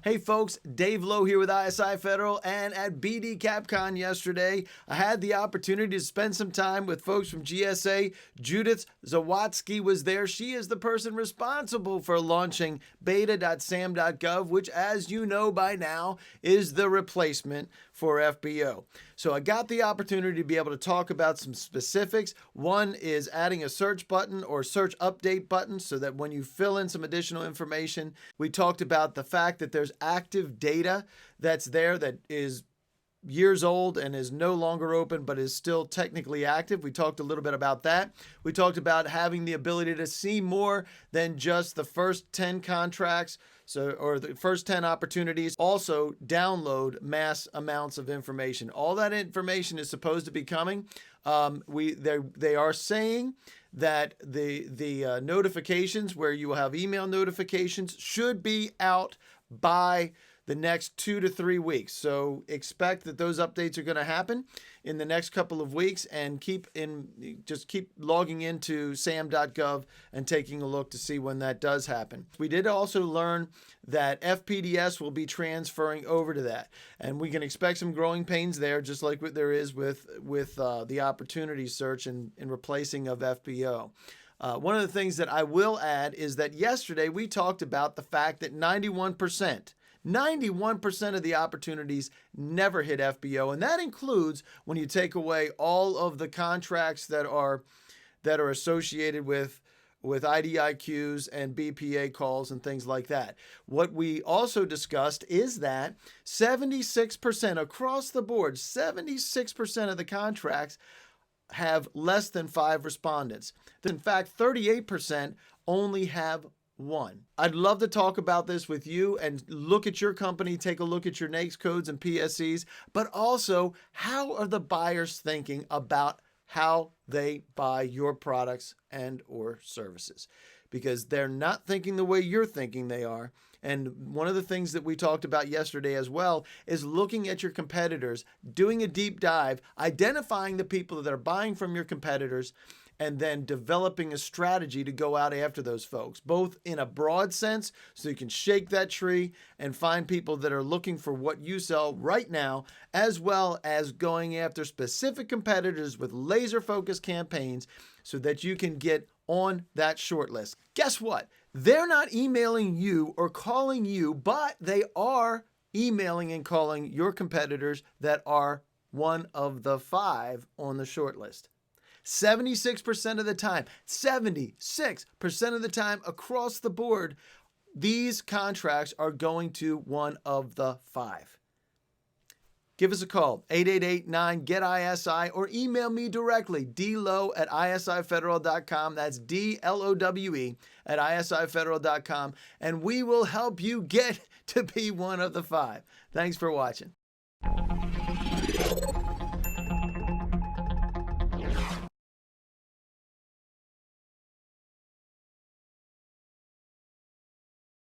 Hey folks, Dave Lowe here with isiFederal, and at BD CapCon yesterday, I had the opportunity to spend some time with folks from GSA. Judith Zawatsky was there. She is the person responsible for launching Beta.Sam.Gov, which, as you know by now, is the replacement for FBO. So I got the opportunity to be able to talk about some specifics. One is adding a search button or search update button so that when you fill in some additional information, we talked about the fact that there's active data that's there that is years old and is no longer open but is still technically active. We talked a little bit about that. We talked about having the ability to see more than just the first 10 contracts, or the first 10 opportunities. Also download mass amounts of information. All that information is supposed to be coming. They are saying that the notifications where you will have email notifications should be out by the next 2 to 3 weeks. So expect that those updates are going to happen in the next couple of weeks, and just keep logging into sam.gov and taking a look to see when that does happen. We did also learn that FPDS will be transferring over to that, and we can expect some growing pains there, just like what there is with the opportunity search in replacing of FBO. One of the things that I will add is that yesterday we talked about the fact that 91% of the opportunities never hit FBO, and that includes when you take away all of the contracts that are associated with IDIQs and BPA calls and things like that. What we also discussed is that 76% across the board, 76% of the contracts have less than 5 respondents. In fact, 38% only have 1. I'd love to talk about this with you and look at your company, take a look at your NAICS codes and PSCs, but also how are the buyers thinking about how they buy your products and or services, because they're not thinking the way you're thinking they are. And one of the things that we talked about yesterday as well is looking at your competitors, doing a deep dive, identifying the people that are buying from your competitors, and then developing a strategy to go out after those folks, both in a broad sense, so you can shake that tree and find people that are looking for what you sell right now, as well as going after specific competitors with laser-focused campaigns so that you can get on that short list. Guess what? They're not emailing you or calling you, but they are emailing and calling your competitors that are one of the 5 on the short list. 76% of the time, 76% of the time across the board, these contracts are going to one of the 5. Give us a call, 888-9-GET-ISI, or email me directly, dlowe@isifederal.com. That's DLOWE at isifederal.com, and we will help you get to be one of the 5. Thanks for watching.